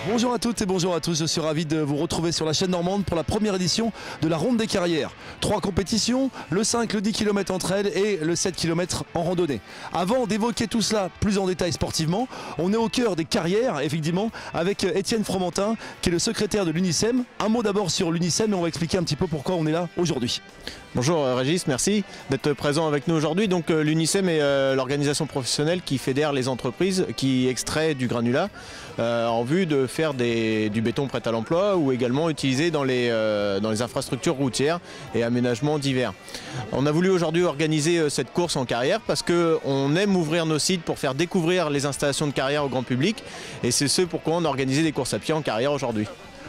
Bonjour à toutes et bonjour à tous, je suis ravi de vous retrouver sur la chaîne normande pour la première édition de la Ronde des Carrières. 3 compétitions, le 5, le 10 km en trail et le 7 km en randonnée. Avant d'évoquer tout cela plus en détail sportivement, on est au cœur des carrières, effectivement, avec Étienne Fromentin, qui est le secrétaire de l'UNICEM. Un mot d'abord sur l'UNICEM et on va expliquer un petit peu pourquoi on est là aujourd'hui. Bonjour Régis, merci d'être présent avec nous aujourd'hui. Donc l'UNICEM est l'organisation professionnelle qui fédère les entreprises qui extraient du granulat en vue de faire du béton prêt à l'emploi ou également utilisé dans les infrastructures routières et aménagements divers. On a voulu aujourd'hui organiser cette course en carrière parce qu'on aime ouvrir nos sites pour faire découvrir les installations de carrière au grand public et c'est ce pourquoi on a organisé des courses à pied en carrière aujourd'hui.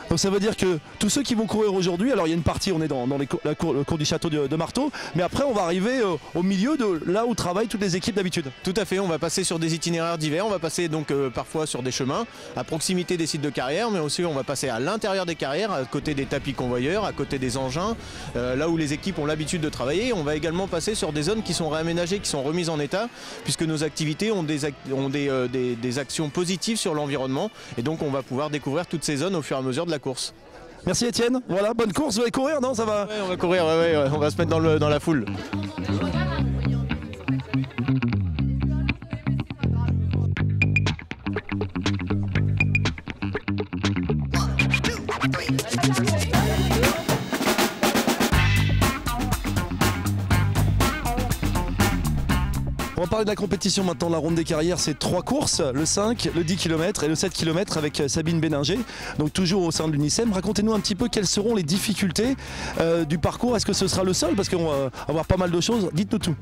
Donc ça veut dire que tous ceux qui vont courir aujourd'hui, alors il y a une partie, on est dans le cours du château de Marteau, mais après on va arriver au milieu de là où travaillent toutes les équipes d'habitude. Tout à fait, on va passer sur des itinéraires divers, on va passer donc parfois sur des chemins à proximité des sites de carrière, mais aussi on va passer à l'intérieur des carrières, à côté des tapis convoyeurs, à côté des engins, là où les équipes ont l'habitude de travailler. On va également passer sur des zones qui sont réaménagées, qui sont remises en état, puisque nos activités ont des actions positives sur l'environnement, et donc on va pouvoir découvrir toutes ces zones au fur et à mesure de la course. Merci Étienne, voilà, bonne course, vous allez courir, non, ça va? Ouais, on va courir, ouais, on va se mettre dans la foule. On va parler de la compétition maintenant, la Ronde des Carrières, c'est 3 courses, le 5, le 10 km et le 7 km avec Sabine Béninger, donc toujours au sein de l'UNICEM. Racontez-nous un petit peu quelles seront les difficultés du parcours, est-ce que ce sera le seul? Parce qu'on va avoir pas mal de choses, dites-nous tout.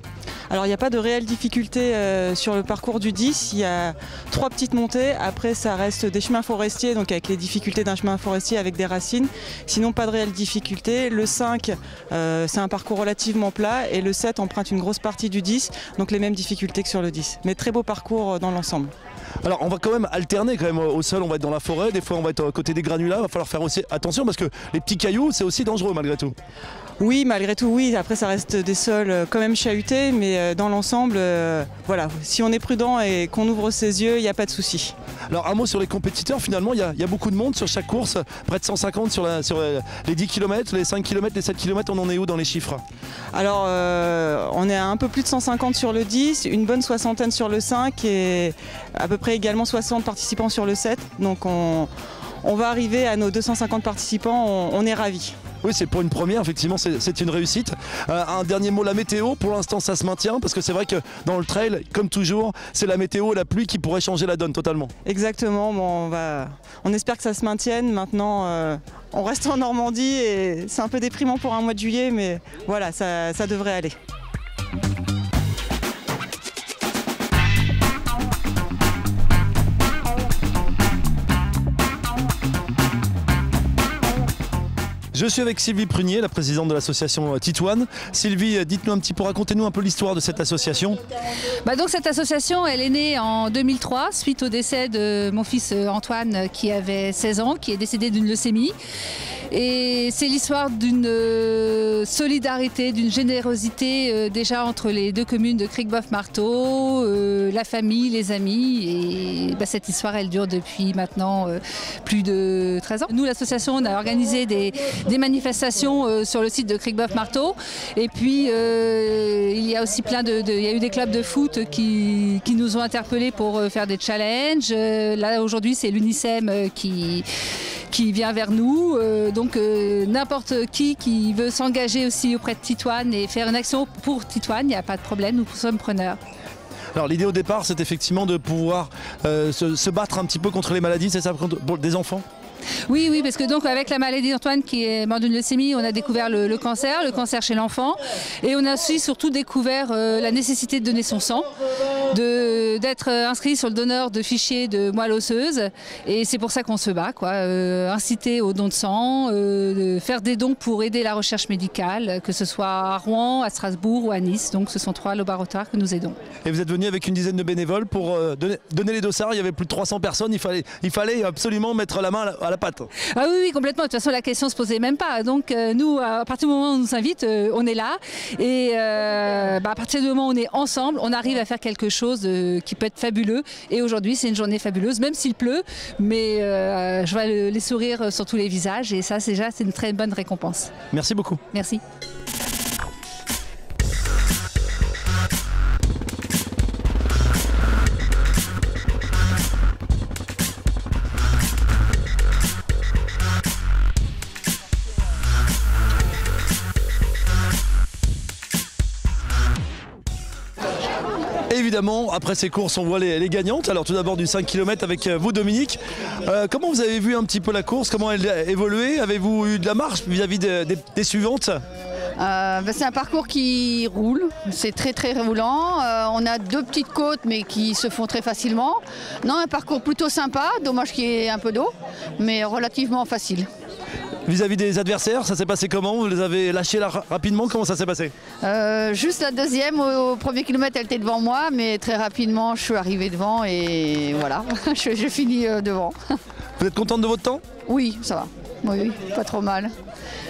Alors il n'y a pas de réelle difficulté sur le parcours du 10, il y a 3 petites montées, après ça reste des chemins forestiers, donc avec les difficultés d'un chemin forestier avec des racines, sinon pas de réelle difficulté. Le 5 c'est un parcours relativement plat et le 7 emprunte une grosse partie du 10, donc les mêmes difficultés que sur le 10, mais très beau parcours dans l'ensemble. Alors on va quand même alterner quand même au sol, on va être dans la forêt, des fois on va être à côté des granulats, il va falloir faire aussi attention parce que les petits cailloux c'est aussi dangereux malgré tout. Oui, malgré tout, oui. Après, ça reste des sols quand même chahutés, mais dans l'ensemble, voilà, si on est prudent et qu'on ouvre ses yeux, il n'y a pas de souci. Alors, un mot sur les compétiteurs, finalement, il y a beaucoup de monde sur chaque course, près de 150 sur les 10 km, les 5 km, les 7 km, on en est où dans les chiffres? Alors, on est à un peu plus de 150 sur le 10, une bonne soixantaine sur le 5 et à peu près également 60 participants sur le 7. Donc, on va arriver à nos 250 participants, on est ravis. Oui, c'est pour une première, effectivement, c'est une réussite. Un dernier mot, la météo, pour l'instant ça se maintient, parce que c'est vrai que dans le trail, comme toujours, c'est la météo et la pluie qui pourrait changer la donne totalement. Exactement, bon, on espère que ça se maintienne. Maintenant, on reste en Normandie et c'est un peu déprimant pour un mois de juillet, mais voilà, ça devrait aller. Je suis avec Sylvie Prunier, la présidente de l'association Titouan. Sylvie, dites-nous un petit peu, racontez-nous un peu l'histoire de cette association. Donc cette association, elle est née en 2003 suite au décès de mon fils Antoine qui avait 16 ans, qui est décédé d'une leucémie. Et c'est l'histoire d'une solidarité, d'une générosité déjà entre les deux communes de Cricboeuf-Marteau, la famille, les amis. Et cette histoire, elle dure depuis maintenant plus de 13 ans. Nous, l'association, on a organisé des manifestations sur le site de Cricboeuf-Marteau. Et puis, il y a aussi il y a eu des clubs de foot qui nous ont interpellés pour faire des challenges. Là, aujourd'hui, c'est l'UNICEM qui vient vers nous. Donc n'importe qui veut s'engager aussi auprès de Titouan et faire une action pour Titouan, il n'y a pas de problème, nous sommes preneurs. Alors l'idée au départ, c'est effectivement de pouvoir se battre un petit peu contre les maladies, c'est ça, pour des enfants? Oui, parce que donc avec la maladie d'Antoine qui est mort d'une leucémie, on a découvert le cancer chez l'enfant et on a aussi surtout découvert la nécessité de donner son sang. d'être inscrit sur le donneur de fichiers de moelle osseuse. Et c'est pour ça qu'on se bat, quoi. Inciter au don de sang, faire des dons pour aider la recherche médicale, que ce soit à Rouen, à Strasbourg ou à Nice. Donc ce sont 3 laboratoires que nous aidons. Et vous êtes venu avec une dizaine de bénévoles pour donner les dossards. Il y avait plus de 300 personnes. Il fallait absolument mettre la main à la pâte. Ah oui, complètement. De toute façon, la question ne se posait même pas. Donc nous, à partir du moment où on nous invite, on est là. Et à partir du moment où on est ensemble, on arrive à faire quelque chose qui peut être fabuleux. Et aujourd'hui, c'est une journée fabuleuse, même s'il pleut. Mais je vois les sourires sur tous les visages. Et ça, déjà, c'est une très bonne récompense. Merci beaucoup. Merci. Évidemment, après ces courses, on voit les gagnantes. Alors tout d'abord du 5 km avec vous, Dominique. Comment vous avez vu un petit peu la course? Comment elle a évolué? Avez-vous eu de la marge vis-à-vis des suivantes? C'est un parcours qui roule, c'est très roulant. On a 2 petites côtes mais qui se font très facilement. Non, un parcours plutôt sympa, dommage qu'il y ait un peu d'eau, mais relativement facile. Vis-à-vis des adversaires, ça s'est passé comment? Vous les avez lâchés là rapidement? Comment ça s'est passé? Juste la deuxième, au premier kilomètre, elle était devant moi, mais très rapidement, je suis arrivée devant et voilà, je finis devant. Vous êtes contente de votre temps? Oui, ça va. Oui, pas trop mal.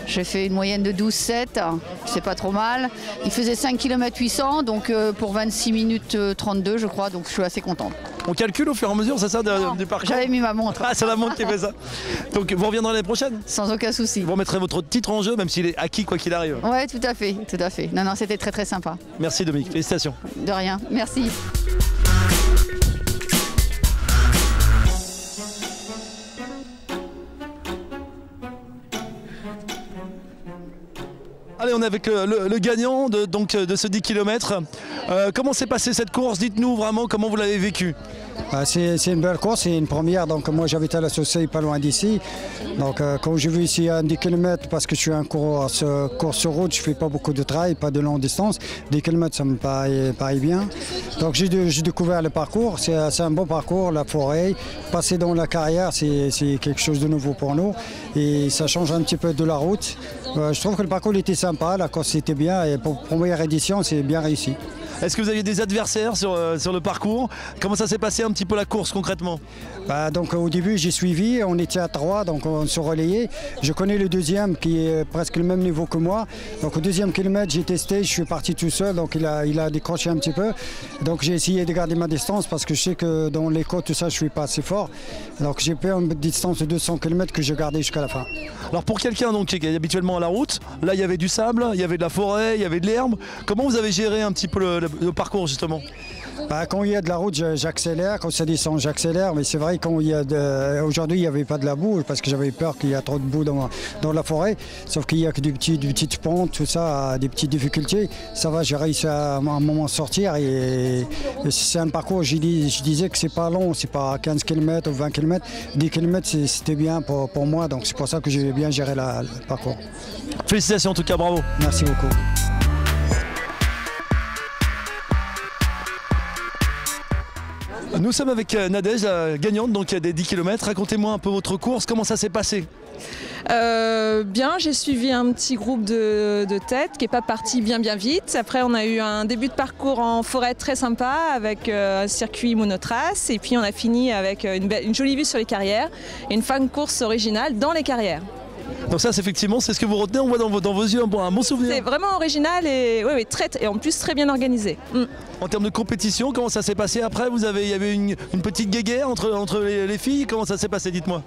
J'ai fait une moyenne de 12,7, c'est pas trop mal. Il faisait 5 km 800, donc pour 26 minutes 32, je crois, donc je suis assez contente. On calcule au fur et à mesure, c'est ça, du parcours? J'avais mis ma montre. Ah, c'est la montre qui fait ça. Donc vous reviendrez l'année prochaine? Sans aucun souci. Vous remettrez votre titre en jeu, même s'il est acquis quoi qu'il arrive. Oui, tout à fait, tout à fait. Non, c'était très sympa. Merci Dominique, félicitations. De rien, merci. Allez, on est avec le gagnant de ce 10 km. Comment s'est passée cette course? Dites-nous vraiment comment vous l'avez vécue. C'est une belle course, c'est une première. Donc moi j'habite à la Sauceye, pas loin d'ici. Donc quand je vais ici à 10 km, parce que je suis un course sur route, je fais pas beaucoup de trail, pas de longue distance. 10 km ça me paraît bien. Donc j'ai découvert le parcours, c'est un bon parcours, la forêt. Passer dans la carrière, c'est quelque chose de nouveau pour nous. Et ça change un petit peu de la route. Je trouve que le parcours était sympa, la course était bien. Et pour première édition, c'est bien réussi. Est-ce que vous aviez des adversaires sur le parcours? Comment ça s'est passé un petit peu la course concrètement? Donc au début j'ai suivi, on était à 3, donc on se relayait. Je connais le deuxième qui est presque le même niveau que moi. Donc au deuxième kilomètre j'ai testé, je suis parti tout seul, donc il a décroché un petit peu. Donc j'ai essayé de garder ma distance parce que je sais que dans les côtes tout ça je suis pas assez fort. Donc j'ai pris une distance de 200 km que j'ai gardé jusqu'à la fin. Alors pour quelqu'un donc qui est habituellement à la route, là il y avait du sable, il y avait de la forêt, il y avait de l'herbe. Comment vous avez géré un petit peu le parcours justement? Quand il y a de la route, j'accélère. Quand ça descend, j'accélère. Mais c'est vrai qu'aujourd'hui, il n'y avait pas de la boue parce que j'avais peur qu'il y ait trop de boue dans la forêt. Sauf qu'il y a que des petites pentes, tout ça, des petites difficultés. Ça va, j'ai réussi à un moment sortir. Et c'est un parcours, je disais que c'est pas long, c'est pas 15 km ou 20 km. 10 km, c'était bien pour moi. Donc c'est pour ça que j'ai bien géré le parcours. Félicitations en tout cas, bravo. Merci beaucoup. Nous sommes avec Nadège, la gagnante donc des 10 km. Racontez-moi un peu votre course, comment ça s'est passé? Bien, j'ai suivi un petit groupe de tête qui n'est pas parti bien vite. Après, on a eu un début de parcours en forêt très sympa avec un circuit monotrace. Et puis, on a fini avec une jolie vue sur les carrières et une fin de course originale dans les carrières. Donc ça, effectivement, c'est ce que vous retenez, on voit dans vos yeux un bon souvenir. C'est vraiment original et, et en plus très bien organisé. En termes de compétition, comment ça s'est passé après? Il y avait une petite guéguerre entre les filles, comment ça s'est passé, dites-moi?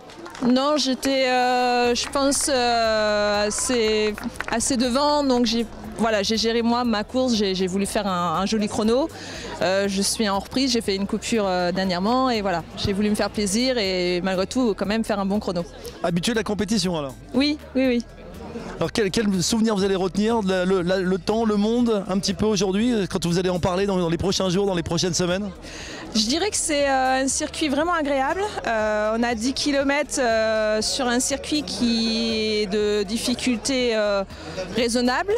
Non, j'étais, je pense, assez devant, donc j'ai géré moi ma course, j'ai voulu faire un joli chrono. Je suis en reprise, j'ai fait une coupure dernièrement et voilà, j'ai voulu me faire plaisir et malgré tout quand même faire un bon chrono. Habitué de la compétition alors? Oui. Alors quel souvenir vous allez retenir, le temps, le monde, un petit peu aujourd'hui, quand vous allez en parler dans les prochains jours, dans les prochaines semaines? Je dirais que c'est un circuit vraiment agréable. On a 10 km sur un circuit qui est de difficulté raisonnable,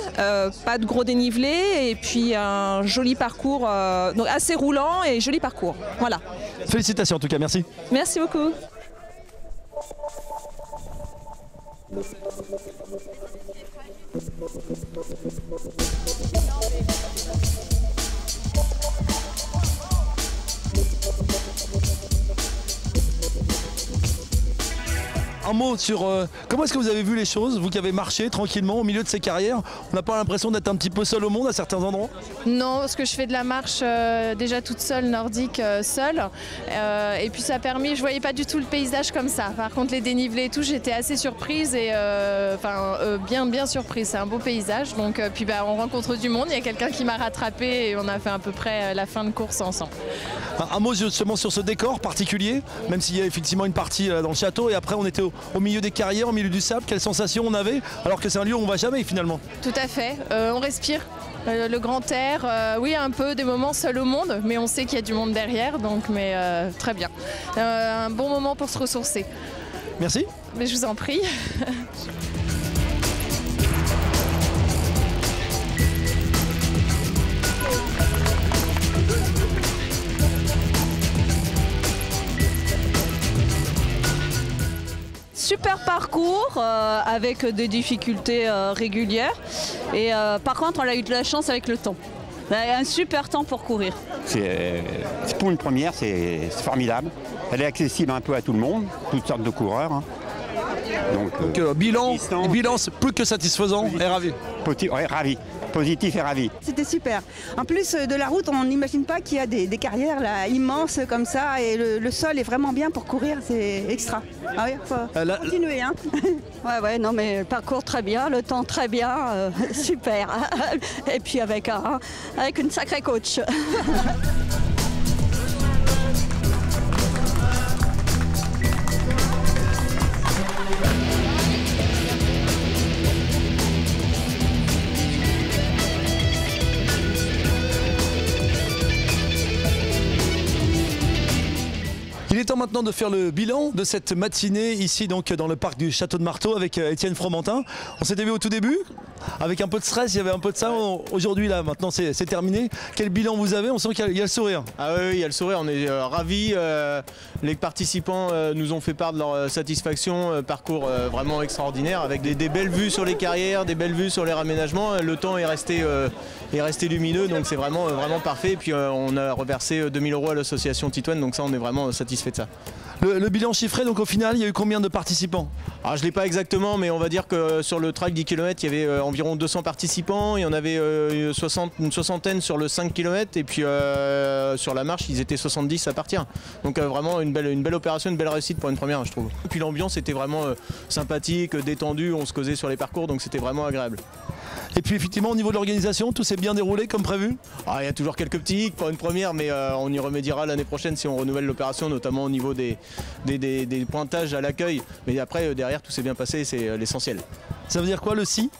pas de gros dénivelé et puis un joli parcours, donc assez roulant et joli parcours. Voilà. Félicitations en tout cas, merci. Merci beaucoup. Un mot sur comment est-ce que vous avez vu les choses, vous qui avez marché tranquillement au milieu de ces carrières. On n'a pas l'impression d'être un petit peu seul au monde à certains endroits? Non, parce que je fais de la marche déjà toute seule, nordique, seule. Et puis ça a permis, je voyais pas du tout le paysage comme ça. Par contre les dénivelés et tout, j'étais assez surprise et bien surprise. C'est un beau paysage. Donc puis on rencontre du monde. Il y a quelqu'un qui m'a rattrapé et on a fait à peu près la fin de course ensemble. Un mot justement sur ce décor particulier, même s'il y a effectivement une partie dans le château et après on était au milieu des carrières, au milieu du sable. Quelle sensation on avait alors que c'est un lieu où on va jamais finalement? Tout à fait, on respire. Le grand air, oui un peu des moments seul au monde, mais on sait qu'il y a du monde derrière, donc mais très bien. Un bon moment pour se ressourcer. Merci. Mais je vous en prie. Super parcours avec des difficultés régulières et par contre on a eu de la chance avec le temps. Un super temps pour courir. Pour une première, c'est formidable. Elle est accessible un peu à tout le monde, toutes sortes de coureurs. Hein. Donc bilan plus que satisfaisant et ravi. Ouais, ravi. Positif et ravi. C'était super. En plus de la route, on n'imagine pas qu'il y a des carrières là, immenses comme ça et le sol est vraiment bien pour courir, c'est extra. Ah oui, faut continuer. Hein. Ouais, non mais parcours très bien, le temps très bien, super. Et puis avec une sacrée coach. Il est temps maintenant de faire le bilan de cette matinée ici donc dans le parc du Château de Marteau avec Étienne Fromentin. On s'était vu au tout début avec un peu de stress, il y avait un peu de ça. Aujourd'hui là maintenant c'est terminé. Quel bilan vous avez? On sent qu'il y a le sourire. Ah oui, il y a le sourire, on est ravis. Les participants nous ont fait part de leur satisfaction. Parcours vraiment extraordinaire avec des belles vues sur les carrières, des belles vues sur les raménagements. Le temps est resté lumineux, donc c'est vraiment parfait. Et puis on a reversé 2000 € à l'association Titoine, donc ça on est vraiment satisfait de ça. Le bilan chiffré, donc au final, il y a eu combien de participants? Alors, je ne l'ai pas exactement, mais on va dire que sur le track 10 km, il y avait environ 200 participants. Il y en avait une soixantaine sur le 5 km. Et puis sur la marche, ils étaient 70 à partir. Donc vraiment une belle opération, une belle réussite pour une première, je trouve. Et puis l'ambiance était vraiment sympathique, détendue. On se causait sur les parcours, donc c'était vraiment agréable. Et puis effectivement, au niveau de l'organisation, tout s'est bien déroulé comme prévu? Il y a toujours quelques petits hicks pour une première, mais on y remédiera l'année prochaine si on renouvelle l'opération, notamment au niveau des pointages à l'accueil. Mais après, derrière, tout s'est bien passé, c'est l'essentiel. Ça veut dire quoi le si?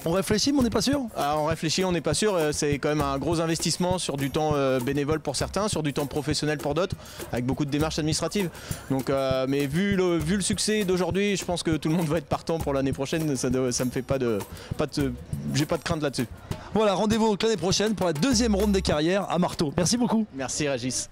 On réfléchit mais on n'est pas sûr? On réfléchit, on n'est pas sûr. C'est quand même un gros investissement sur du temps bénévole pour certains, sur du temps professionnel pour d'autres, avec beaucoup de démarches administratives. Donc, mais vu le succès d'aujourd'hui, je pense que tout le monde va être partant pour l'année prochaine. Ça me fait j'ai pas de crainte là-dessus. Voilà, rendez-vous l'année prochaine pour la deuxième ronde des carrières à Marteau. Merci beaucoup. Merci Régis.